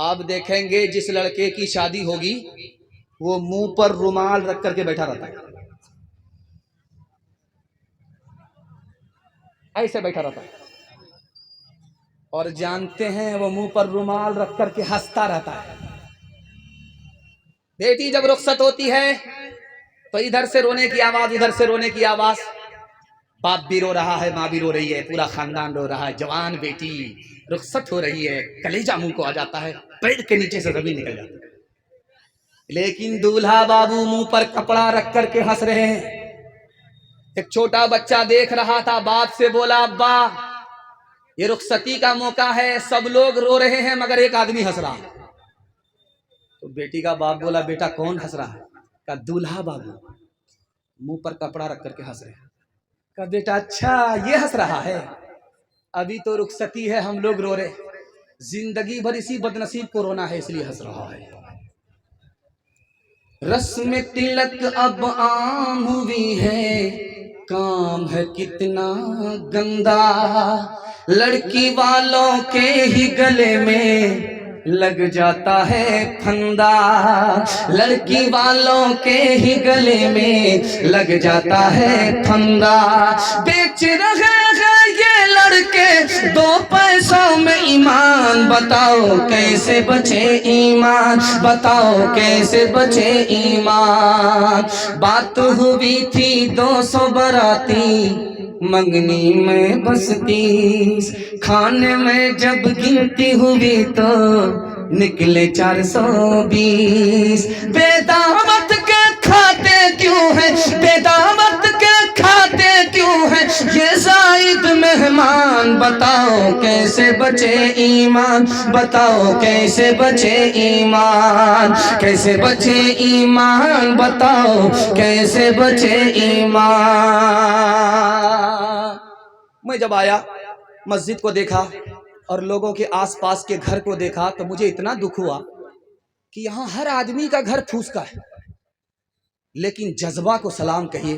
آپ دیکھیں گے جس لڑکے کی شادی ہوگی وہ منہ پر رومال رکھ کر کے بیٹھا رہتا ہے، ایسے بیٹھا رہتا ہے، اور جانتے ہیں وہ منہ پر رومال رکھ کر کے ہنستا رہتا ہے۔ بیٹی جب رخصت ہوتی ہے تو ادھر سے رونے کی آواز، ادھر سے رونے کی آواز، باپ بھی رو رہا ہے، ماں بھی رو رہی ہے، پورا خاندان رو رہا ہے، جوان بیٹی رخصت ہو رہی ہے، کلیجہ منہ کو آ جاتا ہے، پیر کے نیچے سے زمین نکل جاتی ہے۔ لیکن دولہا بابو منہ پر کپڑا رکھ کر کے ہنس رہے ہیں۔ ایک چھوٹا بچہ دیکھ رہا تھا، باپ سے بولا ابا یہ رخصتی کا موقع ہے، سب لوگ رو رہے ہیں مگر ایک آدمی ہنس رہا ہے۔ تو بیٹی کا باپ بولا بیٹا کون ہنس رہا ہے؟ کہا دولہا بابو منہ پر کپڑا رکھ کر کے ہنس رہے ہیں۔ کہا بیٹا اچھا یہ ہنس رہا ہے، ابھی تو رخصتی ہے ہم لوگ رو رہے، زندگی بھر اسی بدنصیب کو رونا ہے اس لیے ہنس رہا ہے۔ رسم تلک اب عام ہوئی ہے، کام ہے کتنا گندا، لڑکی والوں کے ہی گلے میں لگ جاتا ہے پھندا، لڑکی والوں کے ہی گلے میں لگ جاتا ہے پھندا، بیچ رہے ہیں یہ لڑکے دو پیسوں میں ایمان، بتاؤ کیسے بچے ایمان، بتاؤ کیسے بچے ایمان۔ بات ہوئی تھی 200 براتی، منگنی میں بس 30، کھانے میں جب گنتی ہوئی تو نکلے 420۔ بے دعوت کے کھاتے کیوں ہیں، بے دعوت کے کھاتے کیوں ہیں یہ زائد مہمان، بتاؤ کیسے بچے ایمان، بتاؤ کیسے بچے ایمان، کیسے بچے ایمان، بتاؤ کیسے بچے ایمان۔ میں جب آیا مسجد کو دیکھا اور لوگوں کے آس پاس کے گھر کو دیکھا تو مجھے اتنا دکھ ہوا کہ یہاں ہر آدمی کا گھر پھوس کا ہے، لیکن جذبہ کو سلام کہیے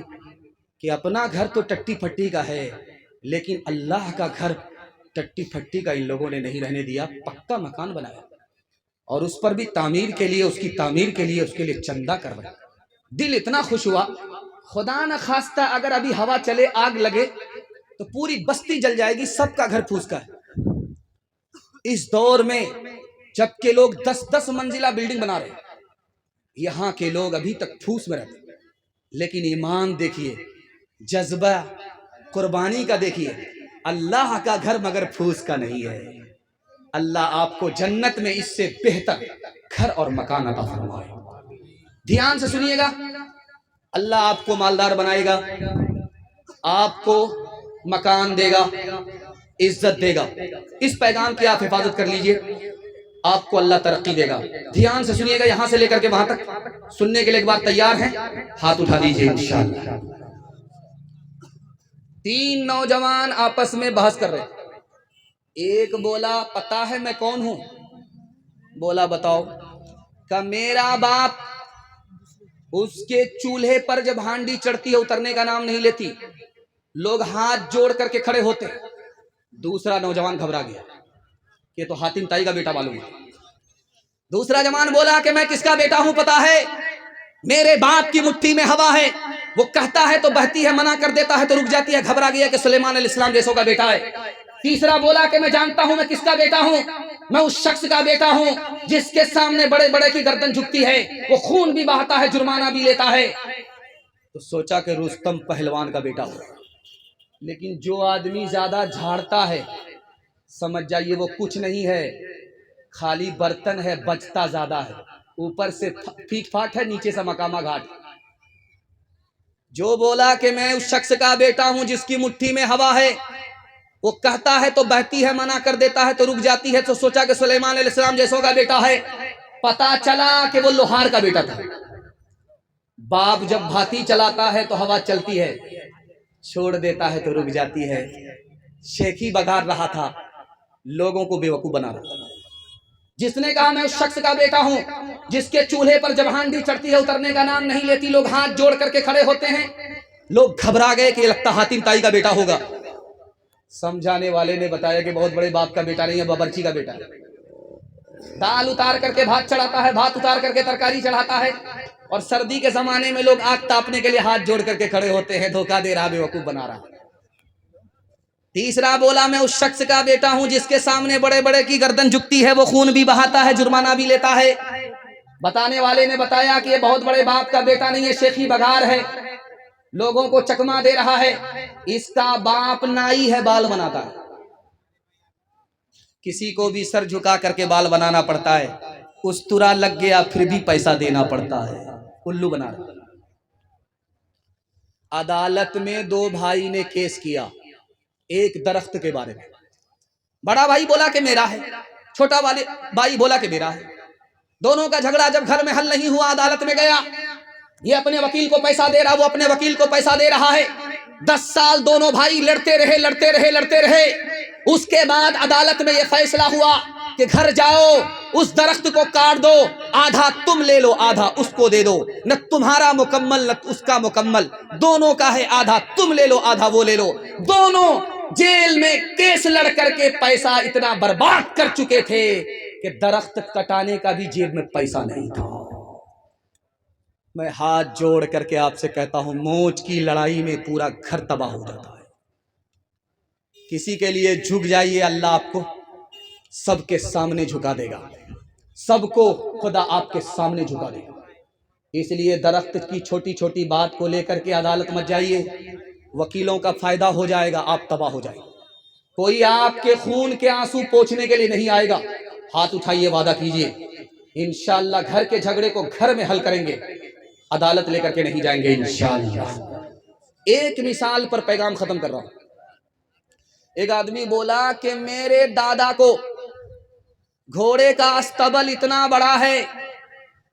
کہ اپنا گھر تو ٹٹی پھٹی کا ہے، لیکن اللہ کا گھر ٹٹی پھٹی کا ان لوگوں نے نہیں رہنے دیا، پکا مکان بنایا، اور اس پر بھی تعمیر کے لیے، اس کی تعمیر کے لیے اس کے لیے چندہ کروایا۔ دل اتنا خوش ہوا، خدا نہ خواستہ اگر ابھی ہوا چلے آگ لگے تو پوری بستی جل جائے گی، سب کا گھر پھوس کا ہے۔ اس دور میں جب کہ لوگ 10-10 منزلہ بلڈنگ بنا رہے ہیں، یہاں کے لوگ ابھی تک پھوس میں رہتے ہیں، لیکن ایمان دیکھیے، جذبہ قربانی کا دیکھیے، اللہ کا گھر مگر پھوس کا نہیں ہے۔ اللہ آپ کو جنت میں اس سے بہتر گھر اور مکان عطا فرمائے۔ دھیان سے سنیے گا، اللہ آپ کو مالدار بنائے گا، آپ کو مکان دے گا، عزت دے گا، اس پیغام کی آپ حفاظت کر لیجئے، آپ کو اللہ ترقی دے گا۔ دھیان سے سنیے گا، یہاں سے لے کر کے وہاں تک سننے کے لیے ایک بار تیار ہیں؟ ہاتھ اٹھا دیجئے انشاءاللہ۔ 3 نوجوان آپس میں بحث کر رہے، ایک بولا پتا ہے میں کون ہوں؟ بولا بتاؤ۔ کہ میرا باپ اس کے چولہے پر جب ہانڈی چڑھتی ہے اترنے کا نام نہیں لیتی، لوگ ہاتھ جوڑ کر کے کھڑے ہوتے۔ دوسرا نوجوان گھبرا گیا کہ تو حاتم تائی کا بیٹا معلوم ہے۔ دوسرا جوان بولا کہ میں کس کا بیٹا ہوں پتا ہے؟ میرے باپ کی مٹھی میں ہوا ہے، وہ کہتا ہے تو بہتی ہے، منع کر دیتا ہے تو رک جاتی ہے۔ گھبرا گیا کہ سلیمان علیہ السلام جیسوں کا بیٹا ہے۔ تیسرا بولا کہ میں جانتا ہوں میں کس کا بیٹا ہوں، میں اس شخص کا بیٹا ہوں جس کے سامنے بڑے بڑے کی گردن جھکتی ہے، وہ خون بھی بہاتا ہے، جرمانہ بھی لیتا ہے۔ تو سوچا کہ رستم پہلوان کا بیٹا ہو، لیکن جو آدمی زیادہ جھاڑتا ہے سمجھ جائیے وہ کچھ نہیں ہے، خالی برتن ہے، بچتا زیادہ ہے، اوپر سے پھیٹ پھاٹ ہے، نیچے سے مقامہ گھاٹ۔ جو بولا کہ میں اس شخص کا بیٹا ہوں جس کی مٹھی میں ہوا ہے، وہ کہتا ہے تو بہتی ہے، منع کر دیتا ہے تو رک جاتی ہے، تو سوچا کہ سلیمان علیہ السلام جیسوں کا بیٹا ہے۔ پتا چلا کہ وہ لوہار کا بیٹا تھا۔ باپ جب بھاتی چلاتا ہے تو ہوا چلتی ہے، چھوڑ دیتا ہے تو رک جاتی ہے۔ شیخی بگار رہا تھا، لوگوں کو بیوقوف بنا رہا تھا۔ جس نے کہا میں اس شخص کا بیٹا ہوں جس کے چولہے پر جب ہانڈی چڑھتی ہے اترنے کا نام نہیں لیتی، لوگ ہاتھ جوڑ کر کے کھڑے ہوتے ہیں۔ لوگ گھبرا گئے کہ یہ لگتا حاتم تائی کا بیٹا ہوگا۔ سمجھانے والے نے بتایا کہ بہت بڑے باپ کا بیٹا نہیں ہے، باورچی کا بیٹا ہے۔ دال اتار کر کے بھات چڑھاتا ہے، بھات اتار کر کے ترکاری چڑھاتا ہے، اور سردی کے زمانے میں لوگ آگ تاپنے کے لیے ہاتھ جوڑ کر کے کھڑے ہوتے ہیں، دھوکہ دے رہا، بیوقوف بنا رہا۔ تیسرا بولا میں اس شخص کا بیٹا ہوں جس کے سامنے بڑے بڑے کی گردن جھکتی ہے، وہ خون بھی بہاتا ہے، جرمانہ بھی لیتا ہے۔ بتانے والے نے بتایا کہ یہ بہت بڑے باپ کا بیٹا نہیں ہے، شیخی بگار ہے، لوگوں کو چکما دے رہا ہے، اس کا باپ نائی ہے، بال بناتا ہے، کسی کو بھی سر جھکا کر کے بال بنانا پڑتا ہے، استرا لگ گیا پھر بھی پیسہ دینا پڑتا ہے، الو بنا رہا۔ عدالت میں دو بھائی نے کیس کیا ایک درخت کے بارے میں، بڑا بھائی بولا کہ میرا ہے، چھوٹا بھائی بولا کہ میرا ہے، دونوں کا جھگڑا جب گھر میں حل نہیں ہوا، عدالت میں گیا، یہ اپنے وکیل کو پیسہ دے رہا، وہ اپنے وکیل کو پیسہ دے رہا ہے، 10 سال دونوں بھائی لڑتے رہے، اس کے بعد عدالت میں یہ فیصلہ ہوا کہ گھر جاؤ، اس درخت کو کاٹ دو، آدھا تم لے لو، آدھا اس کو دے دو، نہ تمہارا مکمل نہ اس کا مکمل، دونوں کا ہے، آدھا تم لے لو، آدھا وہ لے لو۔ دونوں جیل میں کیس لڑ کر کے پیسہ اتنا برباد کر چکے تھے کہ درخت کٹانے کا بھی جیب میں پیسہ نہیں تھا۔ میں ہاتھ جوڑ کر کے آپ سے کہتا ہوں، موچ کی لڑائی میں پورا گھر تباہ ہو جاتا ہے۔ کسی کے لیے جھک جائیے، اللہ آپ کو سب کے سامنے جھکا دے گا، سب کو خدا آپ کے سامنے جھکا دے گا۔ اس لیے درخت کی چھوٹی چھوٹی بات کو لے کر کے عدالت مت جائیے، وکیلوں کا فائدہ ہو جائے گا، آپ تباہ ہو جائے گا۔ کوئی آپ کے خون کے آنسو پوچھنے کے لیے نہیں آئے گا۔ ہاتھ اٹھائیے، وعدہ کیجئے، انشاءاللہ گھر کے جھگڑے کو گھر میں حل کریں گے، عدالت لے کر کے نہیں جائیں گے انشاءاللہ۔ ایک مثال پر پیغام ختم کر رہا ہوں۔ ایک آدمی بولا کہ میرے دادا کو گھوڑے کا استبل اتنا بڑا ہے،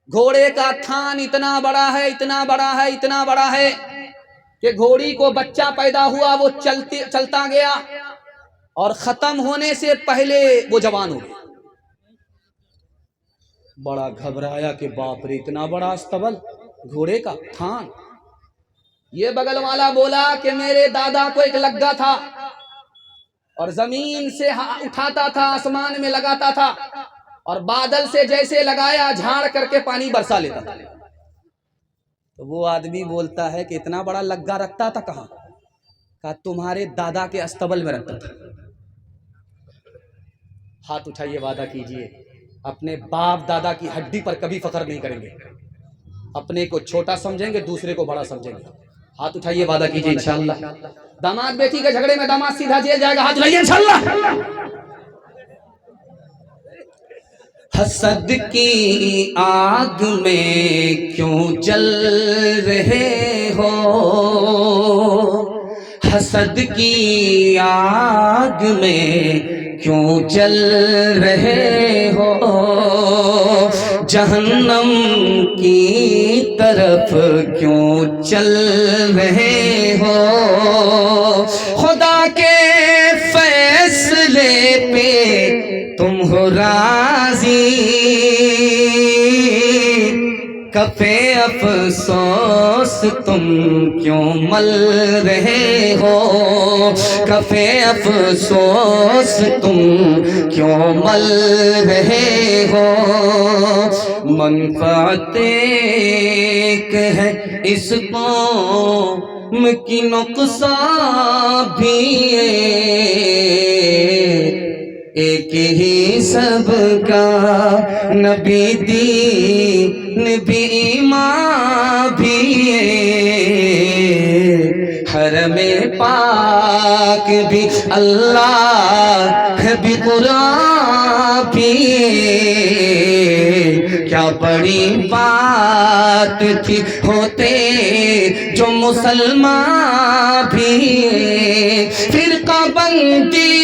گھوڑے کا تھان اتنا بڑا ہے، اتنا بڑا ہے، اتنا بڑا ہے کہ گھوڑی کو بچہ پیدا ہوا، وہ چلتا گیا اور ختم ہونے سے پہلے وہ جوان ہو گیا۔ بڑا گھبرایا کہ باپ رے، اتنا بڑا استبل، گھوڑے کا تھان۔ یہ بغل والا بولا کہ میرے دادا کو ایک لگا تھا اور زمین سے اٹھاتا تھا، آسمان میں لگاتا تھا، اور بادل سے جیسے لگایا جھاڑ کر کے پانی برسا لیتا تھا۔ تو وہ آدمی بولتا ہے کہ اتنا بڑا لگا رکھتا تھا کہاں؟ کہا تمہارے دادا کے استبل میں رکھتا تھا۔ ہاتھ اٹھائیے، وعدہ کیجئے اپنے باپ دادا کی ہڈی پر کبھی فخر نہیں کریں گے، اپنے کو چھوٹا سمجھیں گے، دوسرے کو بڑا سمجھیں گے۔ ہاتھ اٹھائیے، وعدہ کیجئے انشاءاللہ۔ داماد بیٹی کے جھگڑے میں داماد سیدھا جیل جائے گا، ہاتھ اٹھائیے انشاءاللہ۔ حسد کی آگ میں کیوں جل رہے ہو، حسد کی آگ میں کیوں جل رہے ہو، جہنم کی طرف کیوں چل رہے ہو، خدا کے فیصلے پہ تم ہو راضی، کفے افسوس تم کیوں مل رہے ہو، کفے افسوس تم کیوں مل رہے ہو، منفعت ایک ہے اس قوم کی نقصان بھی ایک ہی سب کا، نبی دین بھی ایمان بھی، حرم پاک بھی، اللہ بھی، قرآن بھی، کیا بڑی بات تھی ہوتے جو مسلمان بھی، فرقہ بندی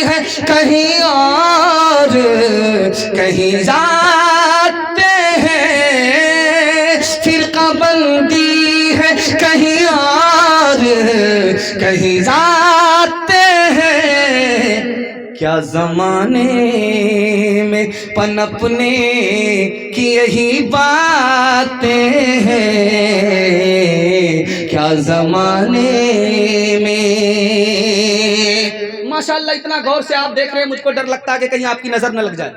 ہے کہیں اور کہیں جاتے ہیں، فرقہ بندی ہے کہیں اور کہیں جاتے ہیں، کیا زمانے میں پنپنے کی یہی باتیں ہیں، کیا زمانے میں۔ ماشاءاللہ اتنا غور سے آپ دیکھ رہے ہیں، مجھ کو ڈر لگتا ہے کہ کہیں آپ کی نظر نہ لگ جائے۔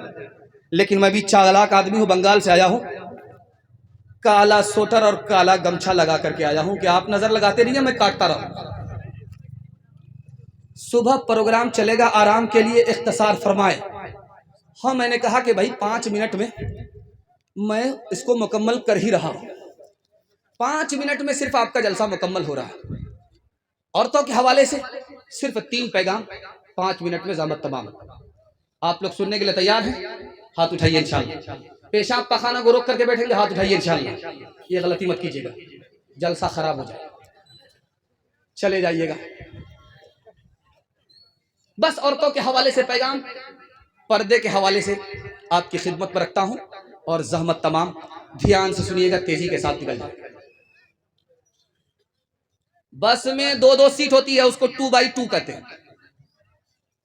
لیکن میں بھی چالاک آدمی ہوں، بنگال سے آیا ہوں، کالا سوٹر اور کالا گمچھا لگا کر کے آیا ہوں کہ آپ نظر لگاتے رہیے، میں کاٹتا رہوں۔ صبح پروگرام چلے گا، آرام کے لیے اختصار فرمائے۔ ہاں میں نے کہا کہ بھائی 5 منٹ میں اس کو مکمل کر ہی رہا ہوں، 5 منٹ میں صرف آپ کا جلسہ مکمل ہو رہا ہے۔ عورتوں کے حوالے سے صرف 3 پیغام 5 منٹ میں ضابط تمام۔ آپ لوگ سننے کے لیے تیار ہیں؟ ہاتھ اٹھائیے انشاءاللہ۔ پیشاب پخانہ کو روک کر کے بیٹھیں گے، ہاتھ اٹھائیے انشاءاللہ۔ یہ غلطی مت کیجیے گا، جلسہ خراب ہو جائے، چلے جائیے گا۔ بس عورتوں کے حوالے سے پیغام، پردے کے حوالے سے آپ کی خدمت پر رکھتا ہوں، اور زحمت تمام، دھیان سے سنیے گا، تیزی کے ساتھ نکل جائے۔ بس میں 2 سیٹ ہوتی ہے، اس کو 2x2 کہتے ہیں،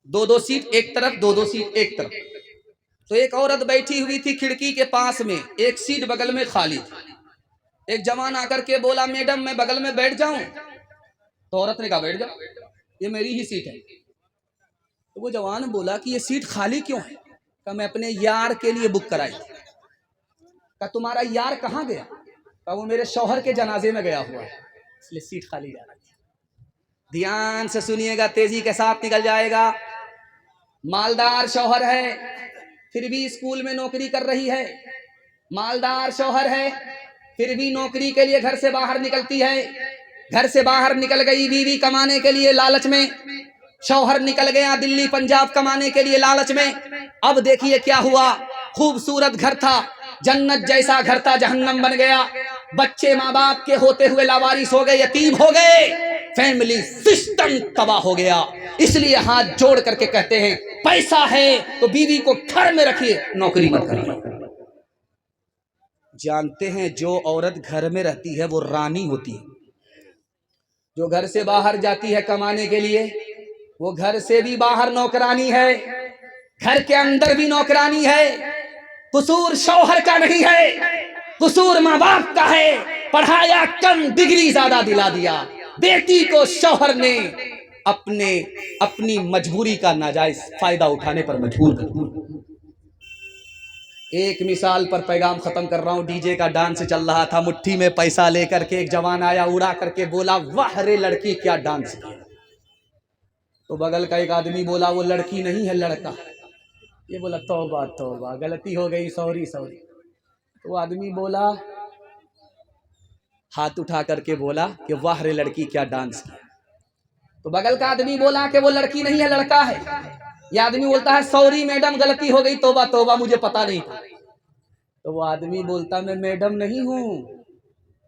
2 سیٹ ایک طرف، 2 سیٹ ایک طرف۔ تو ایک عورت بیٹھی ہوئی تھی کھڑکی کے پاس میں، ایک سیٹ بغل میں خالی تھی۔ ایک جوان آ کر کے بولا میڈم میں بغل میں بیٹھ جاؤں؟ تو عورت نے کہا بیٹھ جاؤ، یہ میری ہی سیٹ ہے۔ تو وہ جوان بولا کہ یہ سیٹ خالی کیوں ہے؟ کہ میں اپنے یار کے لیے بک کرائی تھی۔ کہ تمہارا یار کہاں گیا؟ کہ وہ میرے شوہر کے جنازے میں گیا ہوا ہے، اس لیے سیٹ خالی جا رہی ہے۔ دھیان سے سنیے گا، تیزی کے ساتھ نکل جائے گا۔ مالدار شوہر ہے، پھر بھی اسکول میں نوکری کر رہی ہے۔ مالدار شوہر ہے، پھر بھی نوکری کے لیے گھر سے باہر نکلتی ہے۔ گھر سے باہر نکل گئی بیوی کمانے کے لیے لالچ میں، شوہر نکل گیا دلی پنجاب کمانے کے لیے لالچ میں۔ اب دیکھیے کیا ہوا، خوبصورت گھر تھا، جنت جیسا گھر تھا، جہنم بن گیا۔ بچے ماں باپ کے ہوتے ہوئے لاوارث ہو گئے، یتیم ہو گئے، فیملی سسٹم تباہ ہو گیا۔ اس لیے ہاتھ جوڑ کر کے کہتے ہیں پیسہ ہے تو بیوی کو گھر میں رکھیے، نوکری مت کریے۔ جانتے ہیں جو عورت گھر میں رہتی ہے وہ رانی ہوتی ہے، جو گھر سے باہر جاتی ہے کمانے کے لیے وہ گھر سے بھی باہر نوکرانی ہے، گھر کے اندر بھی نوکرانی ہے۔ قصور شوہر کا نہیں ہے، قصور ماں باپ کا ہے۔ پڑھایا کم، ڈگری زیادہ دلا دیا، بیٹی کو شوہر نے اپنی مجبوری کا ناجائز فائدہ اٹھانے پر مجبور کر دیا۔ ایک مثال پر پیغام ختم کر رہا ہوں۔ ڈی جے کا ڈانس چل رہا تھا، مٹھی میں پیسہ لے کر کے ایک جوان آیا، اڑا کر کے بولا واہ رے لڑکی کیا ڈانس کیا۔ تو بغل کا ایک آدمی بولا وہ لڑکی نہیں ہے لڑکا۔ یہ بولا توبہ توبہ، غلطی ہو گئی، سوری سوری۔ تو وہ آدمی بولا، ہاتھ اٹھا کر کے بولا کہ واہ رے لڑکی کیا ڈانس کیا۔ تو بغل کا آدمی بولا کہ وہ لڑکی نہیں ہے لڑکا ہے۔ یہ آدمی بولتا ہے سوری میڈم، غلطی ہو گئی، توبہ توبہ، مجھے پتا نہیں تھا۔ تو وہ آدمی بولتا میں میڈم نہیں ہوں،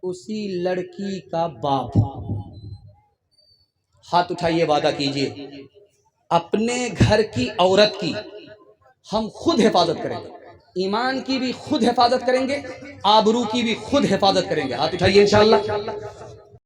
اسی لڑکی کا باپ ہوں۔ ہاتھ اٹھائیے، وعدہ کیجئے اپنے گھر کی عورت کی ہم خود حفاظت کریں گے، ایمان کی بھی خود حفاظت کریں گے، آبرو کی بھی خود حفاظت کریں گے۔ ہاتھ اٹھائیے انشاءاللہ۔